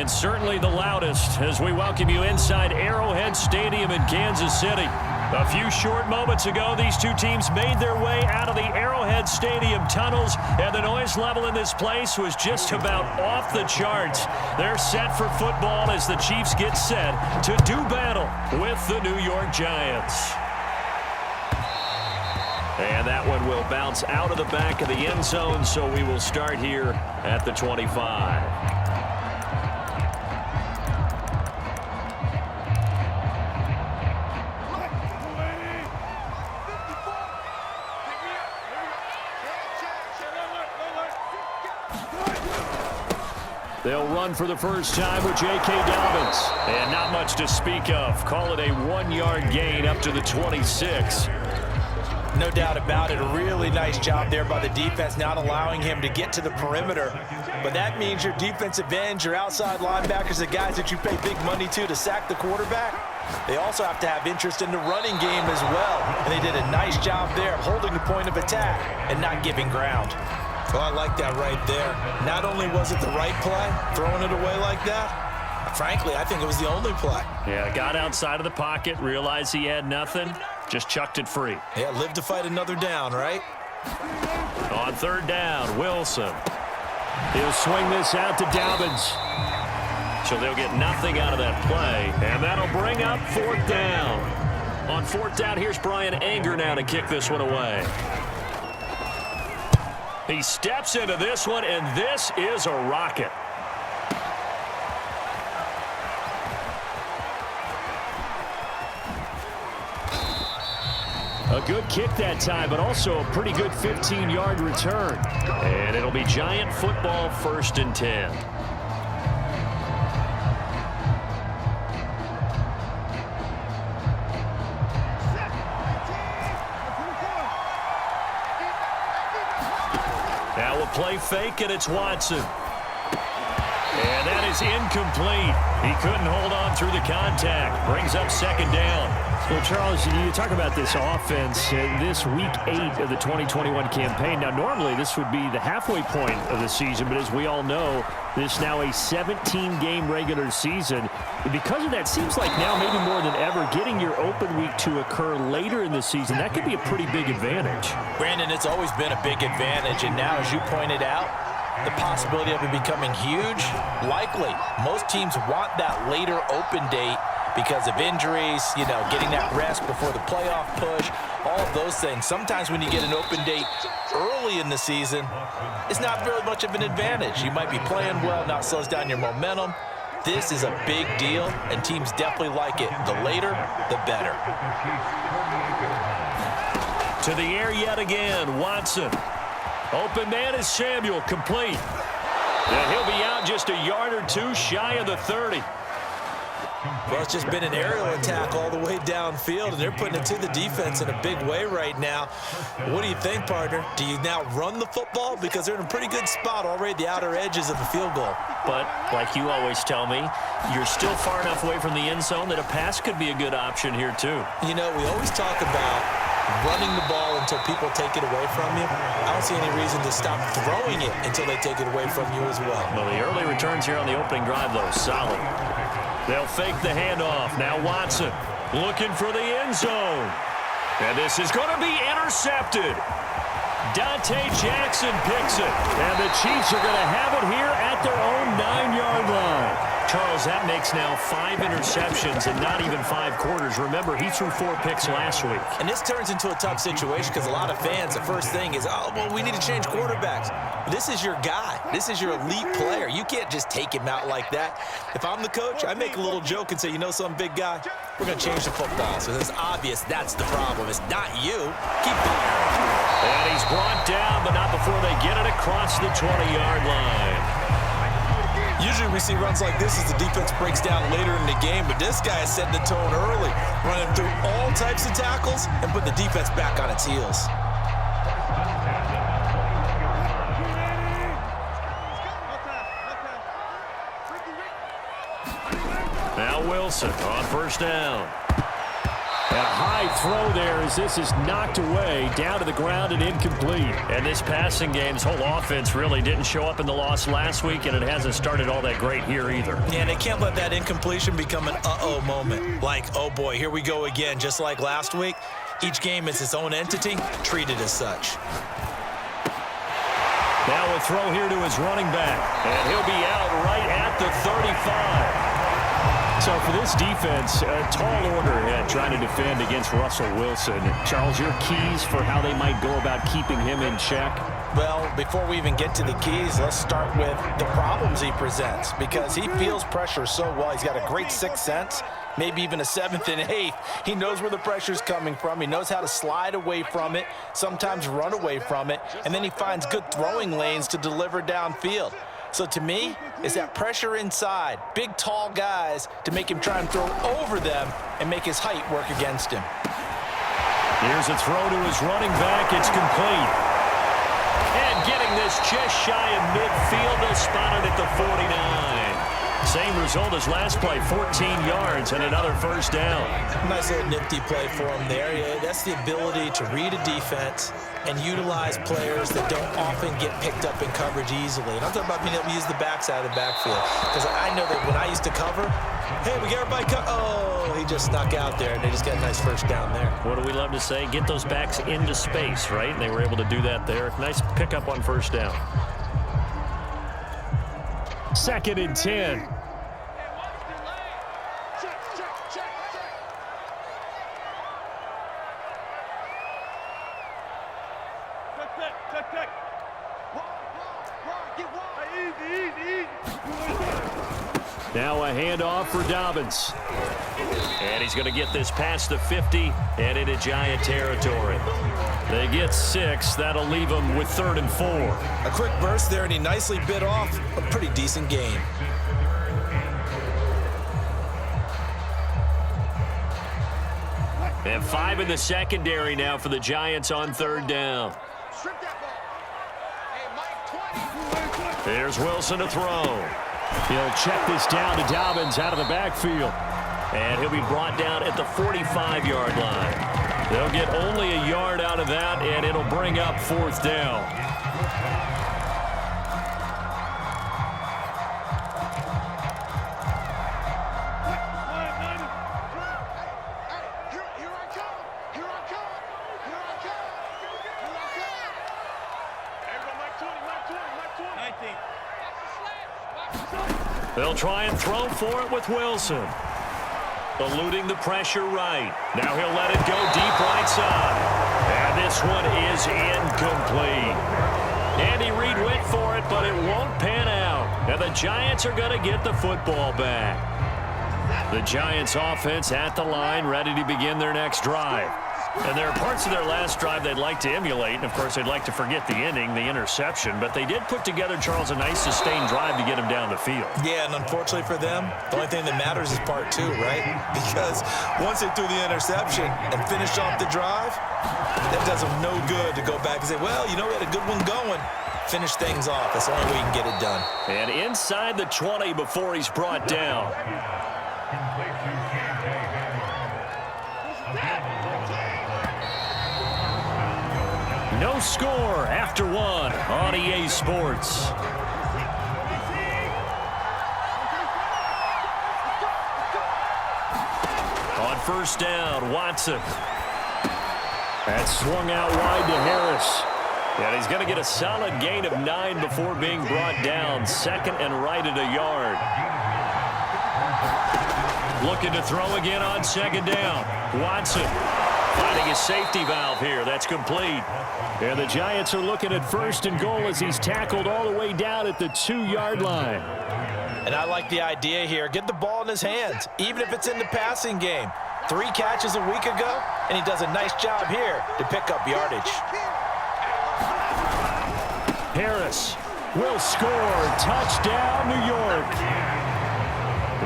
And certainly the loudest as we welcome you inside Arrowhead Stadium in Kansas City. A few short moments ago, these two teams made their way out of the Arrowhead Stadium tunnels, and the noise level in this place was just about off the charts. They're set for football as the Chiefs get set to do battle with the New York Giants. And that one will bounce out of the back of the end zone, so we will start here at the 25. They'll run for the first time with WK8 W. And not much to speak of. Call it a 1-yard gain up to the 26. No doubt about it. A really nice job there by the defense, not allowing him to get to the perimeter. But that means your defensive ends, your outside linebackers, the guys that you pay big money to sack the quarterback, they also have to have interest in the running game as well. And they did a nice job there of holding the point of attack and not giving ground. Oh, I like that right there. Not only was it the right play, throwing it away like that, frankly, I think it was the only play. Yeah, got outside of the pocket, realized he had nothing, just chucked it free. Yeah, live to fight another down, right? On third down, Wilson. He'll swing this out to Dobbins. So they'll get nothing out of that play, and that'll bring up fourth down. On fourth down, here's Brian Anger now to kick this one away. He steps into this one, and this is a rocket. A good kick that time, but also a pretty good 15-yard return. And it'll be Giant football, 1st and 10. Now we'll play fake, and it's Watson. And that is incomplete. He couldn't hold on through the contact. Brings up 2nd down. Well, Charles, you talk about this offense, this week 8 of the 2021 campaign. Now, normally this would be the halfway point of the season, but as we all know, this is now a 17-game regular season. And because of that, seems like now maybe more than ever, getting your open week to occur later in the season, that could be a pretty big advantage. Brandon, it's always been a big advantage, and now, as you pointed out, the possibility of it becoming huge, likely. Most teams want that later open date because of injuries, getting that rest before the playoff push, all of those things. Sometimes when you get an open date early in the season, it's not really much of an advantage. You might be playing well, now it slows down your momentum. This is a big deal, and teams definitely like it. The later, the better. To the air yet again, Watson. Open man is Samuel, complete. And he'll be out just a yard or two shy of the 30. Well, it's just been an aerial attack all the way downfield, and they're putting it to the defense in a big way right now. What do you think, partner? Do you now run the football? Because they're in a pretty good spot already at the outer edges of the field goal. But, like you always tell me, you're still far enough away from the end zone that a pass could be a good option here, too. We always talk about running the ball until people take it away from you. I don't see any reason to stop throwing it until they take it away from you as well. Well, the early returns here on the opening drive, though, solid. They'll fake the handoff. Now Watson looking for the end zone. And this is going to be intercepted. Dante Jackson picks it. And the Chiefs are going to have it here at their own 9-yard line. Charles, that makes now 5 interceptions and not even 5 quarters. Remember, he threw 4 picks last week. And this turns into a tough situation because a lot of fans, the first thing is, we need to change quarterbacks. This is your guy. This is your elite player. You can't just take him out like that. If I'm the coach, I make a little joke and say, some big guy, we're going to change the football. So it's obvious that's the problem. It's not you. Keep firing. And he's brought down, but not before they get it across the 20-yard line. Usually we see runs like this as the defense breaks down later in the game, but this guy is setting the tone early, running through all types of tackles and putting the defense back on its heels. Now Wilson on first down. And a high throw there as this is knocked away, down to the ground and incomplete. And this passing game's whole offense really didn't show up in the loss last week, and it hasn't started all that great here either. Yeah, and they can't let that incompletion become an uh-oh moment. Like, oh boy, here we go again, just like last week. Each game is its own entity, treated as such. Now a throw here to his running back, and he'll be out right at the 35. So for this defense, a tall order ahead trying to defend against Russell Wilson. Charles, your keys for how they might go about keeping him in check? Well, before we even get to the keys, let's start with the problems he presents, because he feels pressure so well. He's got a great sixth sense, maybe even a seventh and eighth. He knows where the pressure's coming from. He knows how to slide away from it, sometimes run away from it, and then he finds good throwing lanes to deliver downfield. So to me, it's that pressure inside, big, tall guys to make him try and throw over them and make his height work against him. Here's a throw to his running back. It's complete. And getting this just shy of midfield, they'll spot it at the 49. Same result as last play, 14 yards and another first down. Nice little nifty play for him there. Yeah, that's the ability to read a defense and utilize players that don't often get picked up in coverage easily. And I'm talking about being able to use the backside of the backfield. Because I know that when I used to cover, hey, we got everybody oh, he just snuck out there, and they just got a nice first down there. What do we love to say? Get those backs into space, right? And they were able to do that there. Nice pickup on first down. 2nd and 10. Now a handoff for Dobbins. And he's going to get this past the 50 and into Giant territory. They get 6. That'll leave them with 3rd and 4. A quick burst there, and he nicely bit off a pretty decent gain. And 5 in the secondary now for the Giants on 3rd down. Here's Wilson to throw. He'll check this down to Dobbins out of the backfield. And he'll be brought down at the 45-yard line. They'll get only a yard out of that, and it'll bring up 4th down. They'll try and throw for it with Wilson. Eluding the pressure right. Now he'll let it go deep right side. And this one is incomplete. Andy Reid went for it, but it won't pan out. And the Giants are going to get the football back. The Giants offense at the line, ready to begin their next drive. And there are parts of their last drive they'd like to emulate, and of course they'd like to forget the ending, the interception, but they did put together, Charles, a nice sustained drive to get him down the field. Yeah, and unfortunately for them, the only thing that matters is part 2, right? Because once they threw the interception and finished off the drive, that does them no good to go back and say, well, you know, we had a good one going. Finish things off. That's the only way you can get it done. And inside the 20 before he's brought down. No score after 1 on EA Sports. On first down, Watson. That's swung out wide to Harris. And he's going to get a solid gain of 9 before being brought down. 2nd and right at a yard. Looking to throw again on 2nd down. Watson finding his safety valve here. That's complete. And the Giants are looking at 1st and goal as he's tackled all the way down at the 2-yard line. And I like the idea here. Get the ball in his hands, even if it's in the passing game. 3 catches a week ago, and he does a nice job here to pick up yardage. Harris will score. Touchdown, New York.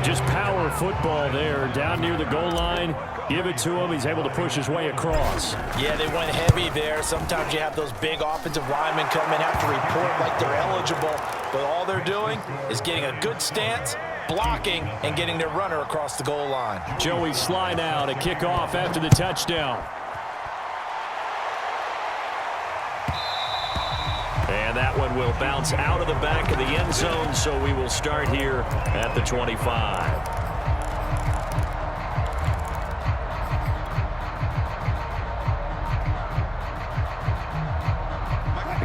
Just power football there down near the goal line. Give it to him. He's able to push his way across. Yeah, they went heavy there. Sometimes you have those big offensive linemen come in, have to report like they're eligible. But all they're doing is getting a good stance blocking and getting their runner across the goal line. Joey Sly now to kick off after the touchdown. And that one will bounce out of the back of the end zone, so we will start here at the 25.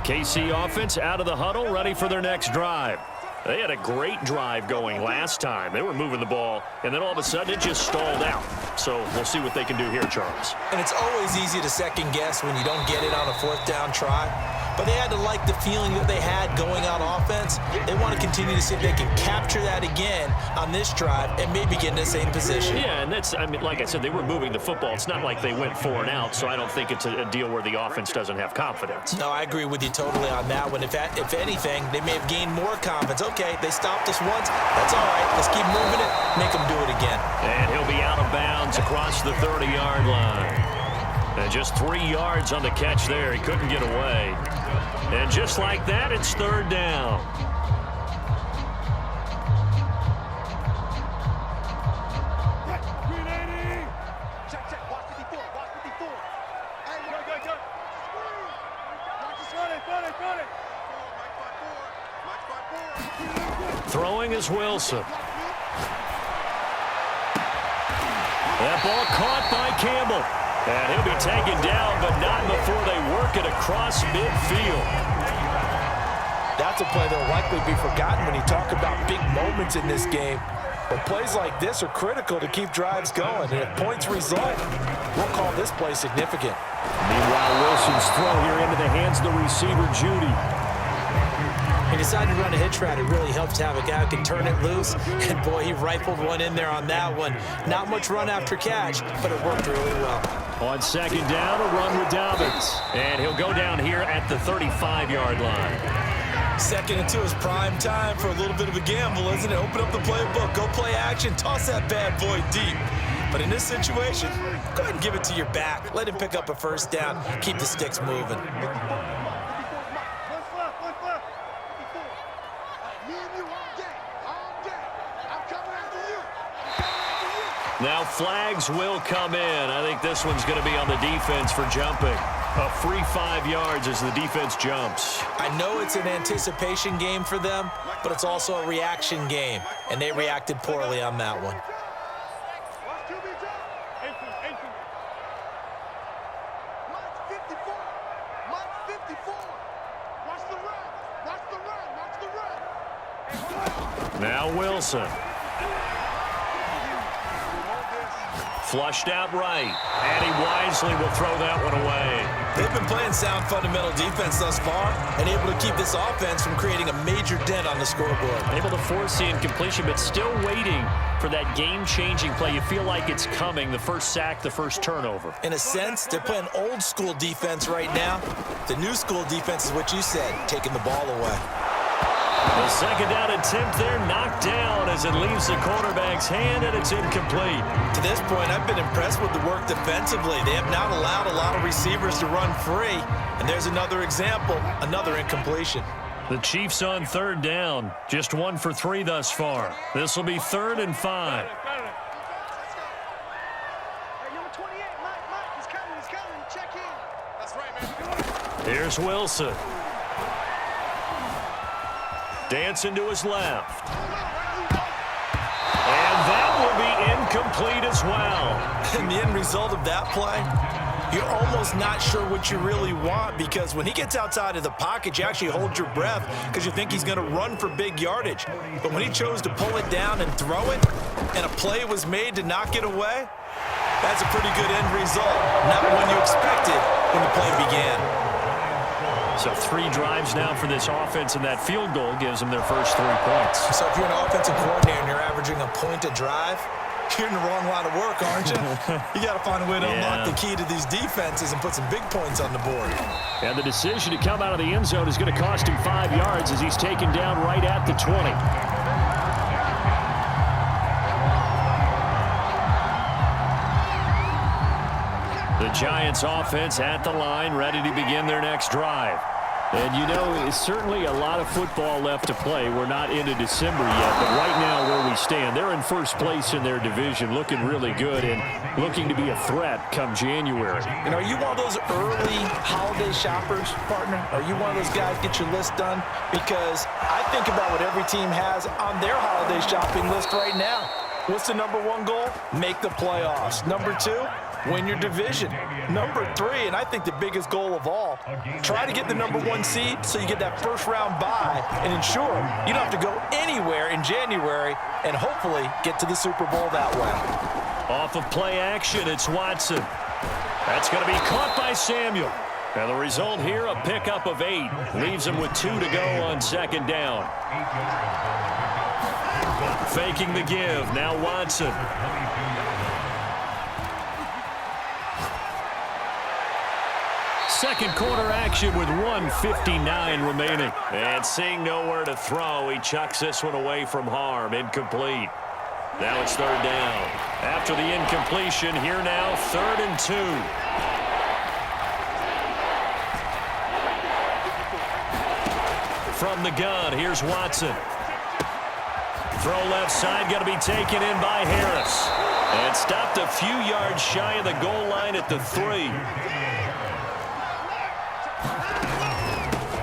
KC offense out of the huddle, ready for their next drive. They had a great drive going last time. They were moving the ball, and then all of a sudden it just stalled out. So we'll see what they can do here, Charles. And it's always easy to second guess when you don't get it on a fourth down try. But they had to like the feeling that they had going on offense. They want to continue to see if they can capture that again on this drive and maybe get in the same position. Yeah, and that's, I mean, like I said, they were moving the football. It's not like they went 4 and out, so I don't think it's a deal where the offense doesn't have confidence. No, I agree with you totally on that one. If anything, they may have gained more confidence. Okay, they stopped us once. That's all right. Let's keep moving it. Make them do it again. And he'll be out of bounds across the 30-yard line. And just 3 yards on the catch there. He couldn't get away. And just like that, it's third down. Throwing is Wilson. That ball caught by Campbell. And he'll be taken down, but not before they work it across midfield. That's a play that will likely be forgotten when you talk about big moments in this game. But plays like this are critical to keep drives going. And if points result, we'll call this play significant. Meanwhile, Wilson's throw here into the hands of the receiver, Judy. He decided to run a hitch route. It really helps to have a guy who can turn it loose. And, boy, he rifled one in there on that one. Not much run after catch, but it worked really well. On second down, a run with Dobbins. And he'll go down here at the 35-yard line. Second and 2 is prime time for a little bit of a gamble, isn't it? Open up the playbook, go play action, toss that bad boy deep. But in this situation, go ahead and give it to your back. Let him pick up a first down. Keep the sticks moving. Now flags will come in. I think this one's going to be on the defense for jumping. A free 5 yards as the defense jumps. I know it's an anticipation game for them, but it's also a reaction game, and they reacted poorly on that one. Now Wilson. Flushed out right, and he wisely will throw that one away. They've been playing sound fundamental defense thus far and able to keep this offense from creating a major dent on the scoreboard. Able to force the incompletion, but still waiting for that game-changing play. You feel like it's coming, the first sack, the first turnover. In a sense, they're playing old-school defense right now. The new-school defense is what you said, taking the ball away. The second down attempt there knocked down as it leaves the quarterback's hand, and it's incomplete. To this point, I've been impressed with the work defensively. They have not allowed a lot of receivers to run free. And there's another example, another incompletion. The Chiefs on third down, just 1 for 3 thus far. This will be 3rd and 5. Here's Wilson. Dancing to his left. And that will be incomplete as well. And the end result of that play, you're almost not sure what you really want, because when he gets outside of the pocket, you actually hold your breath because you think he's going to run for big yardage. But when he chose to pull it down and throw it, and a play was made to knock it away, that's a pretty good end result. Not one you expected when the play began. So 3 drives now for this offense, and that field goal gives them their first 3 points. So if you're an offensive coordinator and you're averaging a point a drive, you're in the wrong line of work, aren't you? You got to find a way to unlock the key to these defenses and put some big points on the board. And the decision to come out of the end zone is going to cost him 5 yards as he's taken down right at the 20. The Giants offense at the line, ready to begin their next drive. And, you know, it's certainly a lot of football left to play. We're not into December yet, but right now where we stand, they're in first place in their division, looking really good and looking to be a threat come January. And are you one of those early holiday shoppers, partner? Are you one of those guys get your list done? Because I think about what every team has on their holiday shopping list right now. What's the number one goal? Make the playoffs. Number two, win your division. Number three, and I think the biggest goal of all, try to get the number one seed so you get that first round bye and ensure you don't have to go anywhere in January and hopefully get to the Super Bowl that way. Off of play action, it's Watson. That's going to be caught by Samuel. And the result here, a pickup of 8. Leaves him with 2 to go on second down. Faking the give, now Watson. Second quarter action with 1:59 remaining. And seeing nowhere to throw, he chucks this one away from harm. Incomplete. Now it's third down. After the incompletion, here now, 3rd and 2. From the gun, here's Watson. Throw left side, going to be taken in by Harris. And stopped a few yards shy of the goal line at the 3.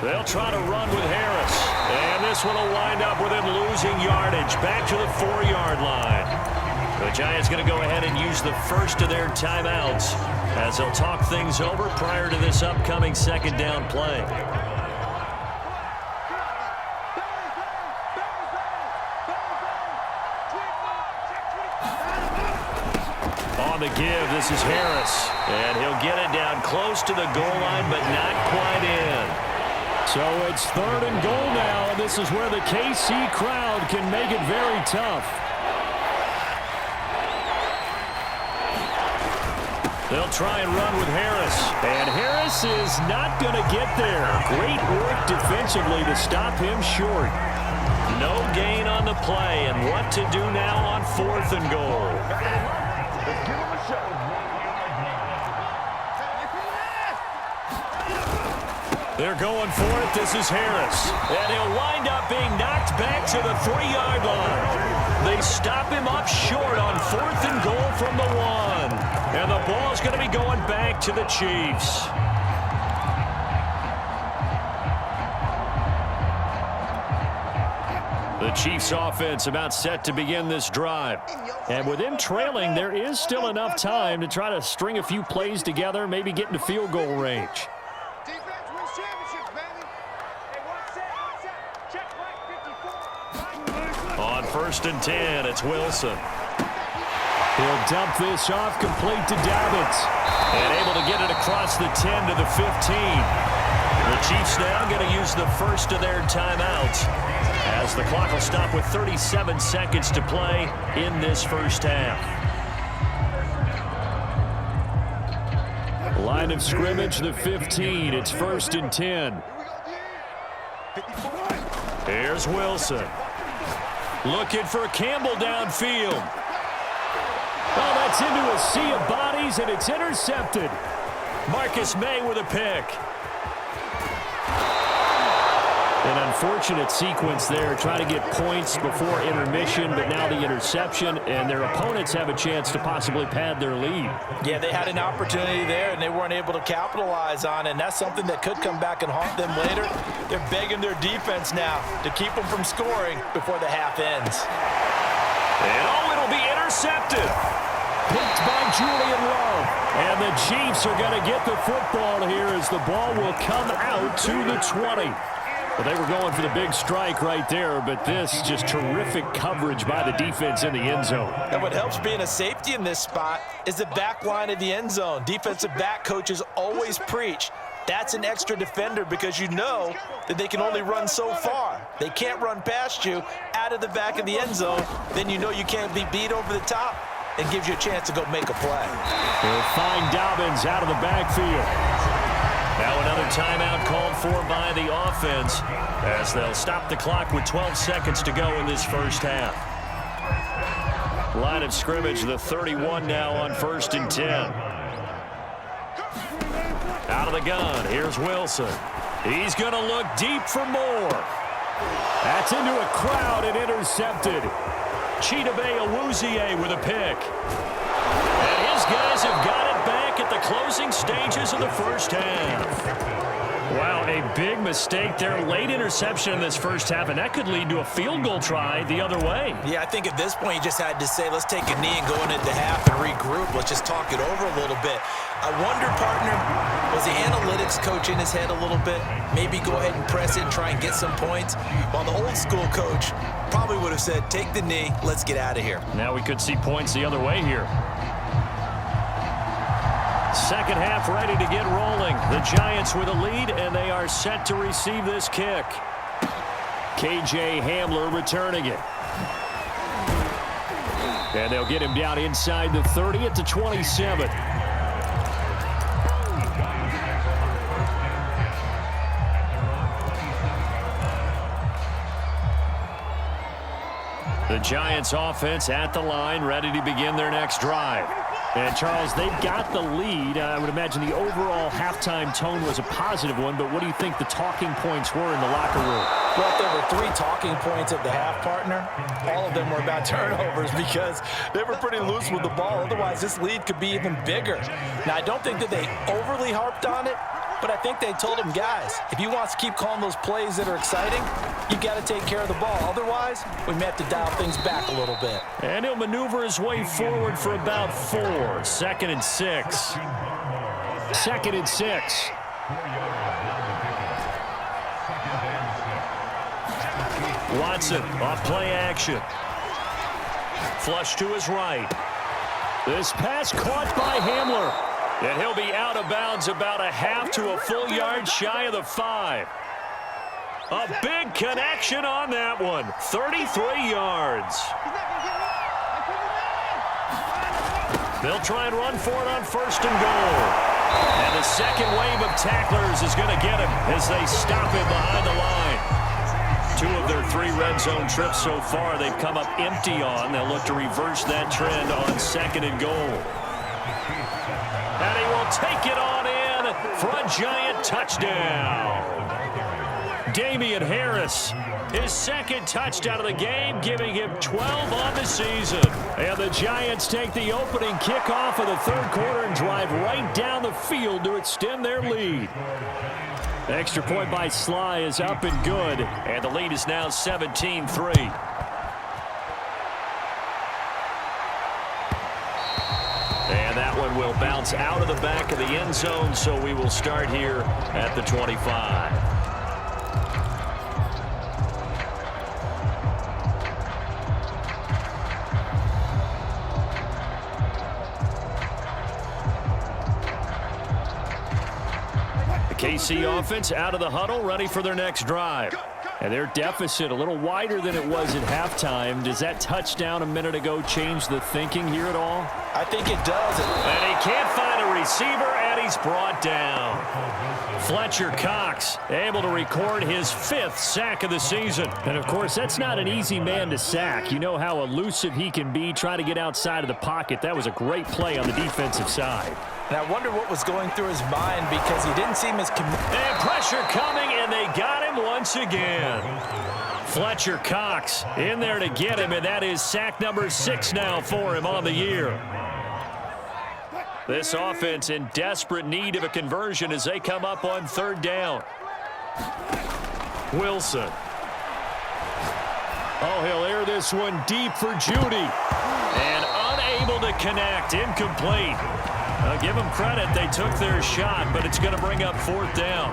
They'll try to run with Harris. And this one will wind up with him losing yardage back to the 4-yard line. The Giants going to go ahead and use the first of their timeouts as they'll talk things over prior to this upcoming second down play. On the give, this is Harris. And he'll get it down close to the goal line, but not quite in. So it's 3rd and goal now, and this is where the KC crowd can make it very tough. They'll try and run with Harris. And Harris is not going to get there. Great work defensively to stop him short. No gain on the play, and what to do now on 4th and goal. They're going for it. This is Harris. And he'll wind up being knocked back to the 3-yard line. They stop him up short on 4th and goal from the 1. And the ball's going to be going back to the Chiefs. The Chiefs offense about set to begin this drive. And with them trailing, there is still enough time to try to string a few plays together, maybe get into field goal range. On 1st and 10, it's Wilson. He'll dump this off complete to Dobbins. And able to get it across the 10 to the 15. The Chiefs now going to use the first of their timeouts as the clock will stop with 37 seconds to play in this first half. Line of scrimmage, the 15. It's 1st and 10. Here's Wilson. Looking for Campbell downfield. Oh, that's into a sea of bodies, and it's intercepted. Marcus May with a pick. An unfortunate sequence there, trying to get points before intermission, but now the interception, and their opponents have a chance to possibly pad their lead. Yeah, they had an opportunity there, and they weren't able to capitalize on it, and that's something that could come back and haunt them later. They're begging their defense now to keep them from scoring before the half ends. And it'll be intercepted. Picked by Julian Love. And the Chiefs are going to get the football here as the ball will come out to the 20. Well, they were going for the big strike right there, but this just terrific coverage by the defense in the end zone. And what helps being a safety in this spot is the back line of the end zone. Defensive back coaches always preach. That's an extra defender because you know that they can only run so far. They can't run past you out of the back of the end zone. Then you know you can't be beat over the top and gives you a chance to go make a play. They'll find Dobbins out of the backfield. Now another timeout called for by the offense as they'll stop the clock with 12 seconds to go in this first half. Line of scrimmage, the 31 now on 1st and 10. Out of the gun, here's Wilson. He's going to look deep for more. That's into a crowd and intercepted. Chidobe Awuzie with a pick. And his guys have got it back at the closing stages of the first half. Wow, a big mistake there. Late interception in this first half, and that could lead to a field goal try the other way. Yeah, I think at this point you just had to say, let's take a knee and go into half and regroup. Let's just talk it over a little bit. I wonder, partner, was the analytics coach in his head a little bit? Maybe go ahead and press it and try and get some points? While the old school coach probably would have said, take the knee, let's get out of here. Now we could see points the other way here. Second half ready to get rolling. The Giants with a lead, and they are set to receive this kick. KJ Hamler returning it. And they'll get him down inside the 30 at the 27. The Giants offense at the line, ready to begin their next drive. And, Charles, they've got the lead. I would imagine the overall halftime tone was a positive one, but what do you think the talking points were in the locker room? Well, there were 3 talking points at the half, partner. All of them were about turnovers because they were pretty loose with the ball. Otherwise, this lead could be even bigger. Now, I don't think that they overly harped on it, but I think they told them, guys, if you want to keep calling those plays that are exciting, you got to take care of the ball. Otherwise, we may have to dial things back a little bit. And he'll maneuver his way forward for about 4. 2nd and 6. 2nd and 6. Watson off play action. Flush to his right. This pass caught by Hamler. And he'll be out of bounds about a half to a full yard shy of the 5. A big connection on that one. 33 yards. They'll try and run for it on 1st and goal. And the second wave of tacklers is going to get him as they stop him behind the line. 2 of their 3 red zone trips so far they've come up empty on. They'll look to reverse that trend on 2nd and goal. And he will take it on in for a Giant touchdown. Damian Harris, his 2nd touchdown of the game, giving him 12 on the season. And the Giants take the opening kickoff of the 3rd quarter and drive right down the field to extend their lead. The extra point by Sly is up and good. And the lead is now 17-3. And that one will bounce out of the back of the end zone, so we will start here at the 25. The KC offense out of the huddle, ready for their next drive. And their deficit a little wider than it was at halftime. Does that touchdown a minute ago change the thinking here at all? I think it does. And he can't find a receiver, and he's brought down. Fletcher Cox able to record his 5th sack of the season. And, of course, that's not an easy man to sack. You know how elusive he can be, try to get outside of the pocket. That was a great play on the defensive side. And I wonder what was going through his mind because he didn't seem as committed. And pressure coming, and they got him once again. Fletcher Cox in there to get him, and that is sack number 6 now for him on the year. This offense in desperate need of a conversion as they come up on 3rd down. Wilson. Oh, he'll air this one deep for Judy. And unable to connect, incomplete. I'll give them credit, they took their shot, but it's going to bring up 4th down.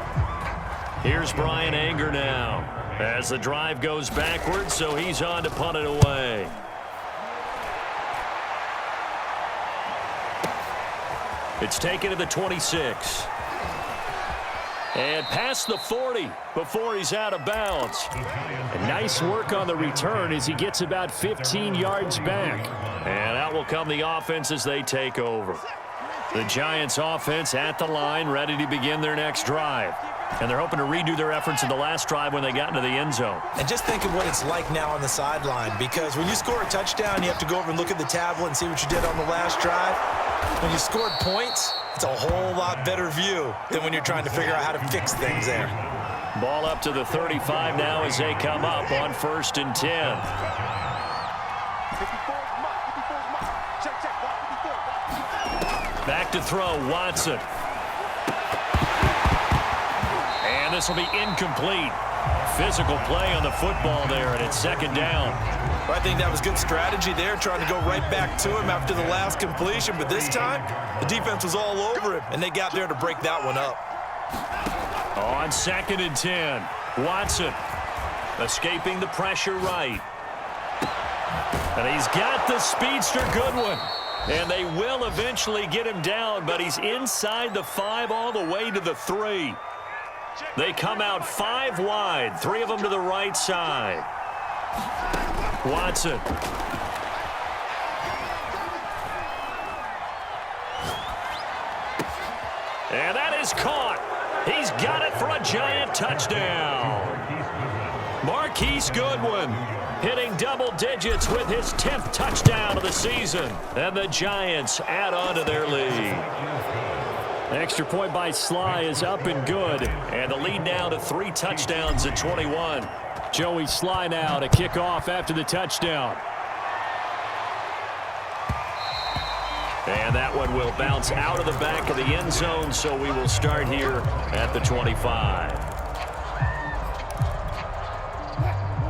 Here's Brian Anger now as the drive goes backwards, so he's on to punt it away. It's taken to the 26. And past the 40 before he's out of bounds. And nice work on the return as he gets about 15 yards back. And out will come the offense as they take over. The Giants offense at the line, ready to begin their next drive. And they're hoping to redo their efforts in the last drive when they got into the end zone. And just think of what it's like now on the sideline, because when you score a touchdown, you have to go over and look at the tablet and see what you did on the last drive. When you scored points, it's a whole lot better view than when you're trying to figure out how to fix things there. Ball up to the 35 now as they come up on 1st and 10. Back to throw, Watson. And this will be incomplete. Physical play on the football there, and it's 2nd down. Well, I think that was good strategy there, trying to go right back to him after the last completion. But this time, the defense was all over him, and they got there to break that one up. On 2nd and 10, Watson escaping the pressure right. And he's got the speedster Goodwin. And they will eventually get him down, but he's inside the 5 all the way to the 3. They come out 5 wide, 3 of them to the right side. Watson. And that is caught. He's got it for a Giant touchdown. Marquise Goodwin hitting double digits with his 10th touchdown of the season. And the Giants add on to their lead. Extra point by Sly is up and good. And the lead now to 3 touchdowns at 21. Joey Sly now to kick off after the touchdown. And that one will bounce out of the back of the end zone, so we will start here at the 25.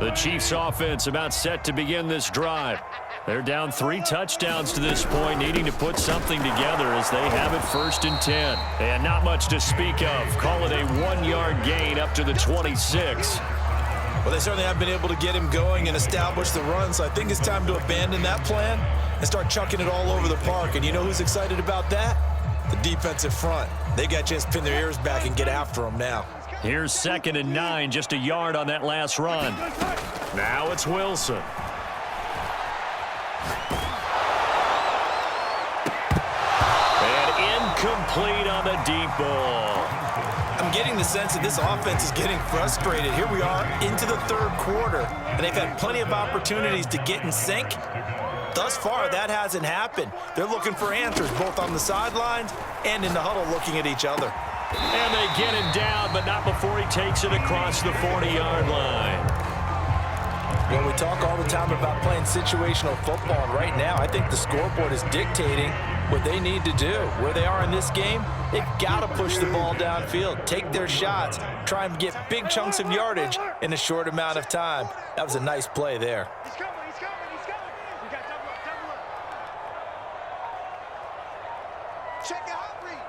The Chiefs offense about set to begin this drive. They're down 3 touchdowns to this point, needing to put something together as they have it 1st and 10. And not much to speak of. Call it a 1-yard gain up to the 26. Well, they certainly have been able to get him going and establish the run, so I think it's time to abandon that plan and start chucking it all over the park. And you know who's excited about that? The defensive front. They got a chance to pin their ears back and get after him now. Here's 2nd and 9, just a yard on that last run. Now it's Wilson. And incomplete on the deep ball. I'm getting the sense that this offense is getting frustrated. Here we are into the 3rd quarter, and they've had plenty of opportunities to get in sync. Thus far, that hasn't happened. They're looking for answers both on the sidelines and in the huddle looking at each other. And they get him down, but not before he takes it across the 40-yard line. Well, we talk all the time about playing situational football, and right now I think the scoreboard is dictating what they need to do. Where they are in this game, they've got to push the ball downfield, take their shots, try and get big chunks of yardage in a short amount of time. That was a nice play there. He's coming. We got double up. Check it out, read.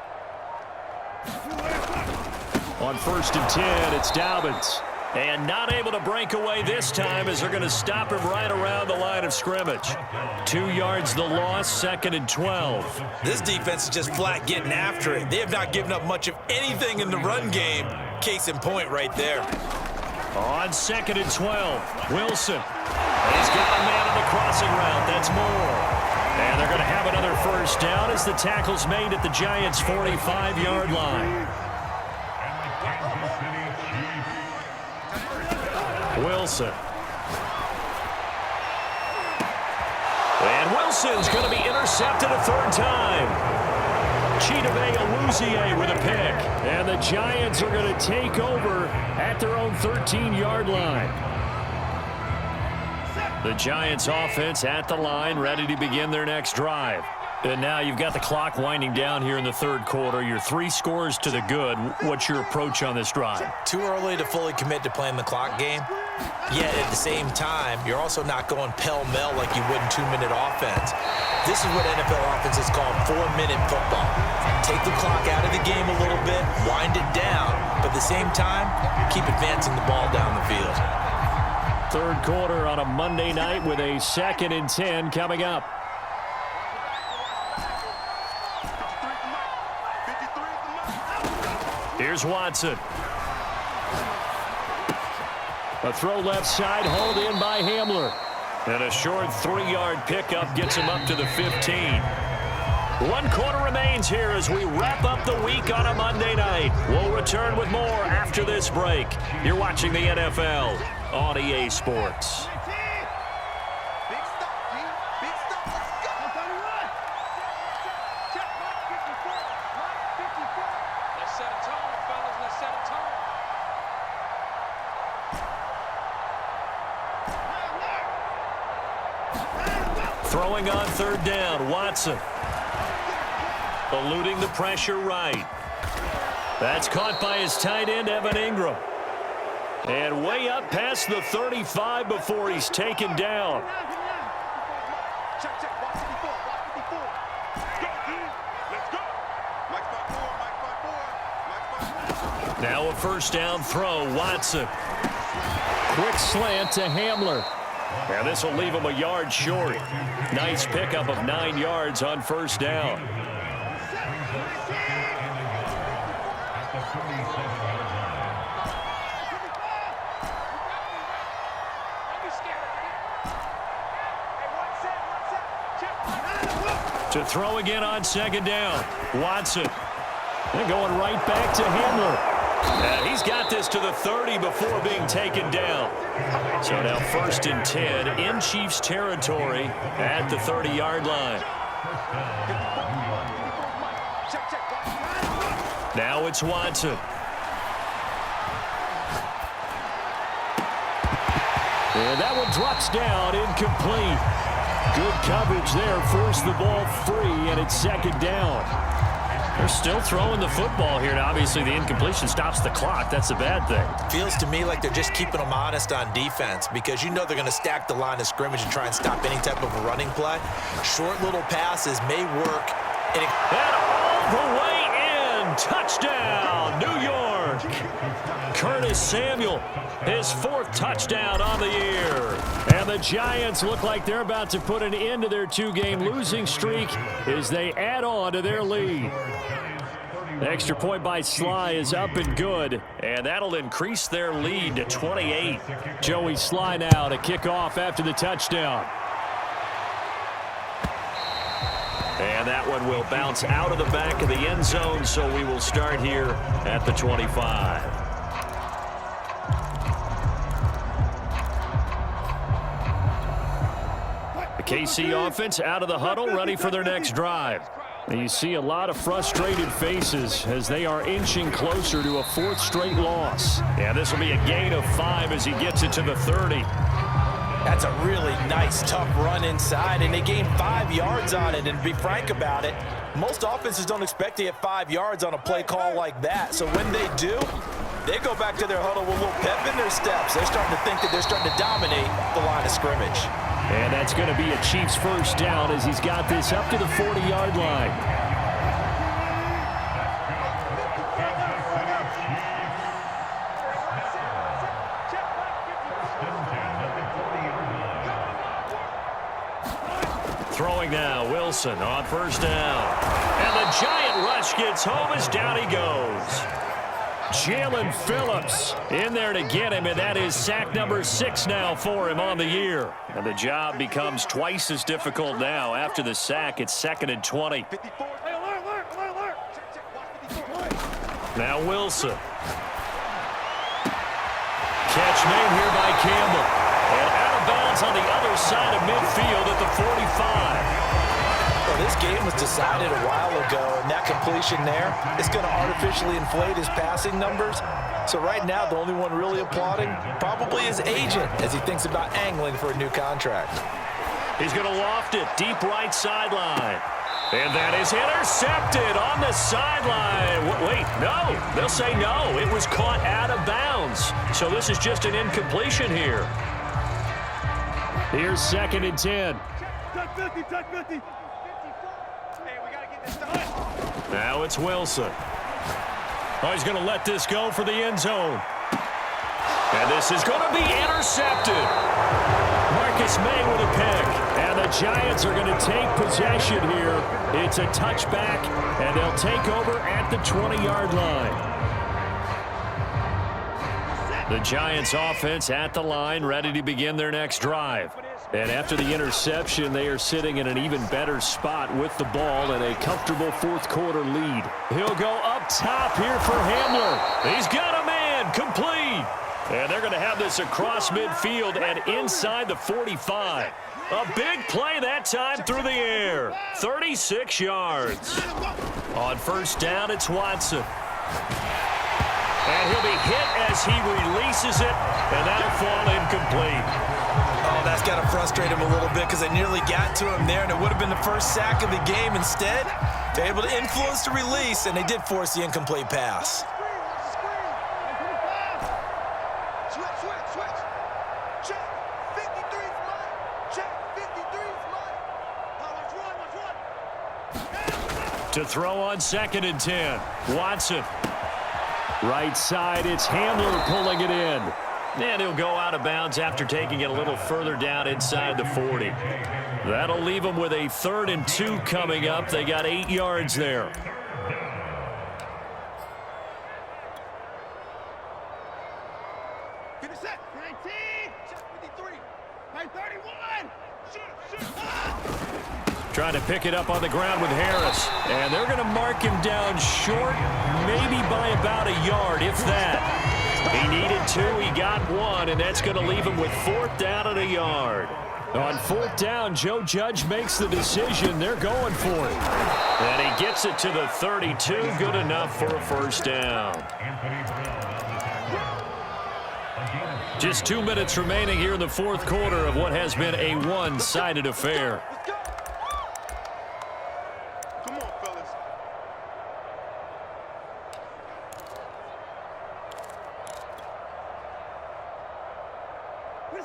On 1st and 10, it's Dobbins. And not able to break away this time as they're going to stop him right around the line of scrimmage. 2 yards the loss, 2nd and 12. This defense is just flat getting after it. They have not given up much of anything in the run game. Case in point right there. On 2nd and 12, Wilson. And he's got a man on the crossing route. That's Moore. And they're going to have another 1st down as the tackle's made at the Giants' 45-yard line. Wilson. And Wilson's going to be intercepted a 3rd time. Chidobe Awuzie with a pick. And the Giants are going to take over at their own 13-yard line. The Giants offense at the line, ready to begin their next drive. And now you've got the clock winding down here in the 3rd quarter. You're 3 scores to the good. What's your approach on this drive? Too early to fully commit to playing the clock game. Yet at the same time, you're also not going pell-mell like you would in 2-minute offense. This is what NFL offenses call 4-minute football. Take the clock out of the game a little bit, wind it down, but at the same time, keep advancing the ball down the field. 3rd quarter on a Monday night with a 2nd and 10 coming up. Here's Watson. A throw left side, hauled in by Hamler. And a short 3-yard pickup gets him up to the 15. 1 quarter remains here as we wrap up the week on a Monday night. We'll return with more after this break. You're watching the NFL on EA Sports. Throwing on third down, Watson. Eluding the pressure right. That's caught by his tight end, Evan Ingram. And way up past the 35 before he's taken down. Check, check. Watch 54. Watch 54. Let's go, dude. Let's go. Mike spot 4. Mike spot 4. Mike spot 4. Now a first down throw, Watson. Quick slant to Hamler. Now this will leave him a yard short. Nice pickup of 9 yards on first down. To throw again on second down, Watson. And going right back to Hamler. And he's got this to the 30 before being taken down. So now first and 10 in Chiefs territory at the 30-yard line. Now it's Watson. And that one drops down, incomplete. Good coverage there, forced the ball free, and it's second down. They're still throwing the football here. Now, obviously, the incompletion stops the clock. That's a bad thing. Feels to me like they're just keeping them honest on defense because you know they're going to stack the line of scrimmage and try and stop any type of a running play. Short little passes may work. And all the way in. Touchdown, New York. Curtis Samuel, his 4th touchdown on the year. And the Giants look like they're about to put an end to their 2-game losing streak as they add on to their lead. The extra point by Sly is up and good, and that'll increase their lead to 28. Joey Sly now to kick off after the touchdown. And that one will bounce out of the back of the end zone, so we will start here at the 25. The KC offense out of the huddle, ready for their next drive. And you see a lot of frustrated faces as they are inching closer to a 4th straight loss. Yeah, this will be a gain of 5 as he gets it to the 30. That's a really nice, tough run inside, and they gained 5 yards on it. And to be frank about it, most offenses don't expect to get 5 yards on a play call like that. So when they do, they go back to their huddle with a little pep in their steps. They're starting to think that they're starting to dominate the line of scrimmage. And that's going to be a Chiefs first down as he's got this up to the 40-yard line. Throwing now, Wilson on first down. And the giant rush gets home as down he goes. Jalen Phillips in there to get him, and that is sack number 6 now for him on the year. And the job becomes twice as difficult now. After the sack, it's 2nd and 20. Now Wilson. Catch made here by Campbell. And out of bounds on the other side of midfield at the 45. Well, this game was decided a while ago, and that completion there is going to artificially inflate his passing numbers. So right now, the only one really applauding probably his agent as he thinks about angling for a new contract. He's going to loft it deep right sideline. And that is intercepted on the sideline. Wait, no. They'll say no. It was caught out of bounds. So this is just an incompletion here. Here's 2nd and 10. Tuck 50, tuck 50. Hey, we got to get this done. Now it's Wilson. Oh, he's going to let this go for the end zone. And this is going to be intercepted. Marcus May with a pick. And the Giants are going to take possession here. It's a touchback, and they'll take over at the 20-yard line. The Giants offense at the line, ready to begin their next drive. And after the interception, they are sitting in an even better spot with the ball and a comfortable 4th quarter lead. He'll go up top here for Hamler. He's got a man, complete. And they're going to have this across midfield and inside the 45. A big play that time through the air. 36 yards. On first down, it's Watson. And he'll be hit as he releases it, and that'll fall incomplete. Oh, Oh, that's got to frustrate him a little bit because they nearly got to him there, and it would have been the first sack of the game. Instead, they're able to influence the release, and they did force the incomplete pass. Switch. Check. 53's mine. Check. 53's mine. Let's run. To throw on 2nd and 10. Watson. Right side, it's Hamler pulling it in. And he'll go out of bounds after taking it a little further down inside the 40. That'll leave them with a 3rd and 2 coming up. They got 8 yards there. Get it set. 19. Check 53. 31. Trying to pick it up on the ground with Harris. And they're going to mark him down short, maybe by about a yard, if that. He needed 2, he got 1, and that's going to leave him with 4th down and a yard. On 4th down, Joe Judge makes the decision. They're going for it. And he gets it to the 32, good enough for a 1st down. Just 2 minutes remaining here in the 4th quarter of what has been a one-sided affair. Come on, fellas.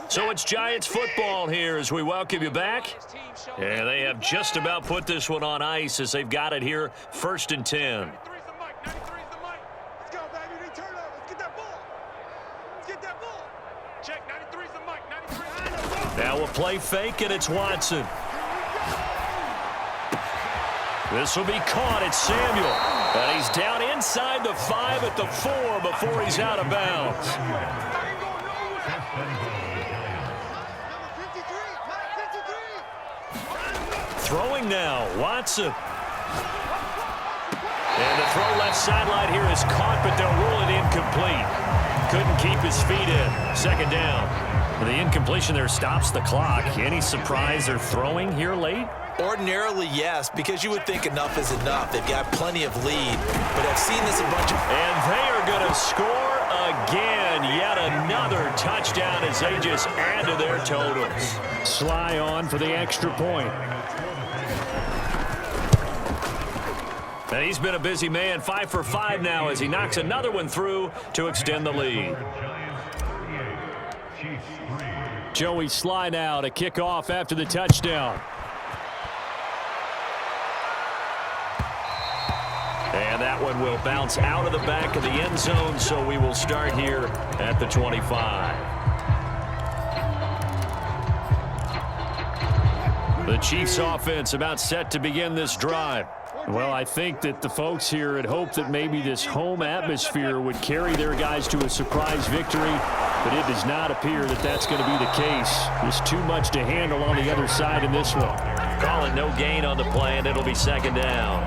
So it's Giants football here as we welcome you back. And they have just about put this one on ice as they've got it here, 1st and 10. 93's the mic. 93's the mic. Let's go, baby. They turn over. Let's get that ball. Let's get that ball. Check. 93's the mic. 93's. Now a play fake, and it's Watson. This will be caught. It's Samuel. And he's down inside the 5 at the 4 before he's out of bounds. Throwing now, Watson. And the throw left sideline here is caught, but they'll rule it incomplete. Couldn't keep his feet in. 2nd down. The incompletion there stops the clock. Any surprise they're throwing here late? Ordinarily, yes, because you would think enough is enough. They've got plenty of lead, but I've seen this a bunch of... And they are going to score again. Yet another touchdown as they just add to their totals. Sly on for the extra point. And he's been a busy man, 5 for 5 now as he knocks another one through to extend the lead. Joey Sly now to kick off after the touchdown. And that one will bounce out of the back of the end zone, so we will start here at the 25. The Chiefs offense about set to begin this drive. Well, I think that the folks here had hoped that maybe this home atmosphere would carry their guys to a surprise victory, but it does not appear that that's going to be the case. There's too much to handle on the other side in this one. Call it no gain on the play, and it'll be 2nd down.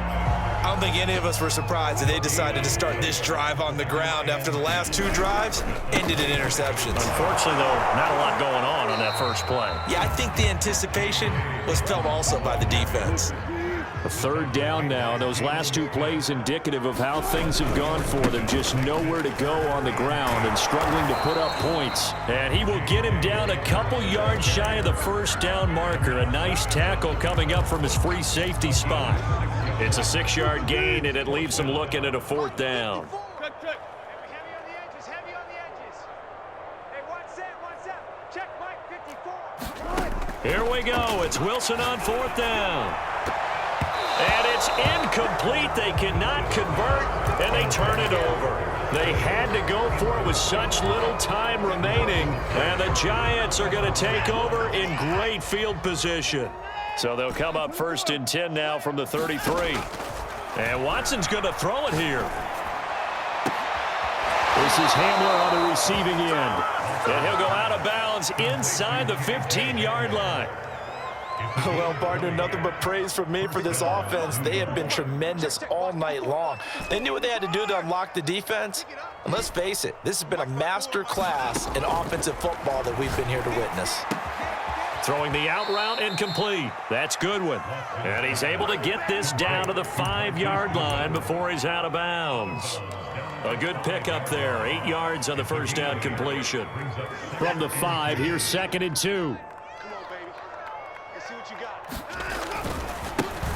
I don't think any of us were surprised that they decided to start this drive on the ground after the last 2 drives ended in interceptions. Unfortunately, though, not a lot going on that first play. Yeah, I think the anticipation was felt also by the defense. A 3rd down now. Those last 2 plays indicative of how things have gone for them. Just nowhere to go on the ground and struggling to put up points. And he will get him down a couple yards shy of the 1st down marker. A nice tackle coming up from his free safety spot. It's a 6-yard gain, and it leaves him looking at a 4th down. Check. Heavy on the edges. Heavy on the edges. Hey, one set. Check, Mike. 54. Here we go. It's Wilson on 4th down. And it's incomplete. They cannot convert, and they turn it over. They had to go for it with such little time remaining, and the Giants are going to take over in great field position. So they'll come up 1st and 10 now from the 33. And Watson's going to throw it here. This is Hamler on the receiving end. And he'll go out of bounds inside the 15-yard line. Well, partner, nothing but praise from me for this offense. They have been tremendous all night long. They knew what they had to do to unlock the defense. And let's face it, this has been a master class in offensive football that we've been here to witness. Throwing the out route incomplete. That's Goodwin. And he's able to get this down to the 5-yard line before he's out of bounds. A good pickup there. 8 yards on the 1st down completion. From the 5, here's 2nd and 2.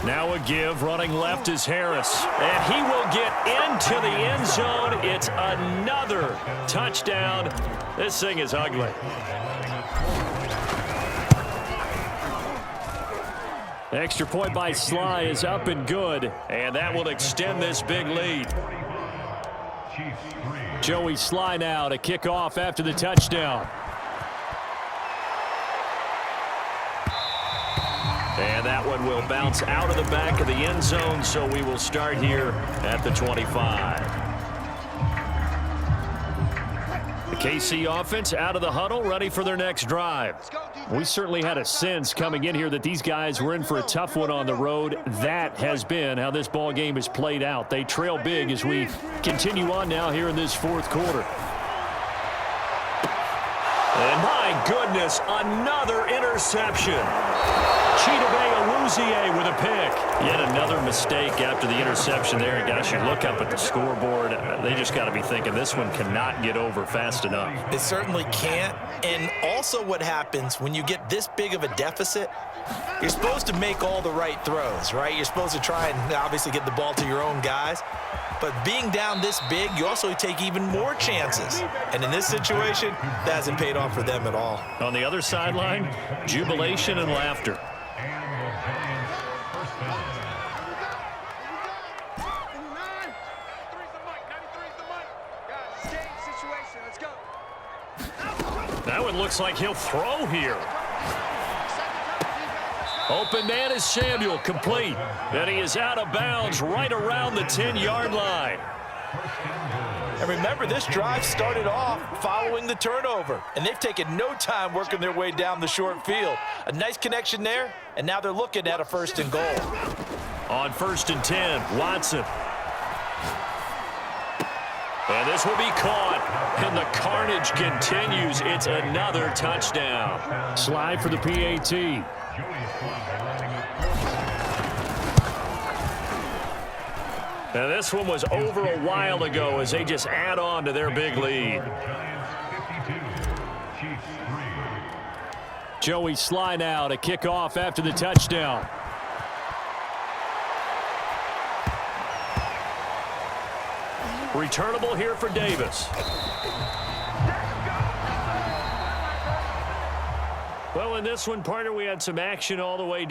Now a give. Running left is Harris. And he will get into the end zone. It's another touchdown. This thing is ugly. Extra point by Sly is up and good. And that will extend this big lead. Joey Sly now to kick off after the touchdown. And that one will bounce out of the back of the end zone, so we will start here at the 25. The KC offense out of the huddle, ready for their next drive. We certainly had a sense coming in here that these guys were in for a tough one on the road. That has been how this ball game has played out. They trail big as we continue on now here in this fourth quarter. And my goodness, another interception. Chidobe with a pick. Yet another mistake after the interception there. And gosh, you look up at the scoreboard, they just got to be thinking this one cannot get over fast enough. It certainly can't. And also what happens when you get this big of a deficit, you're supposed to make all the right throws, right? You're supposed to try and obviously get the ball to your own guys. But being down this big, you also take even more chances. And in this situation, that hasn't paid off for them at all. On the other sideline, jubilation and laughter. That one looks like he'll throw here. Open man is Samuel, complete. And he is out of bounds right around the 10-yard line. And remember, this drive started off following the turnover. And they've taken no time working their way down the short field. A nice connection there, and now they're looking at a 1st and goal. On 1st and 10, Watson. And this will be caught. And the carnage continues. It's another touchdown. Slide for the PAT. Now this one was over a while ago as they just add on to their big lead. Joey Sly now to kick off after the touchdown. Returnable here for Davis. Well, in this one, partner, we had some action all the way down.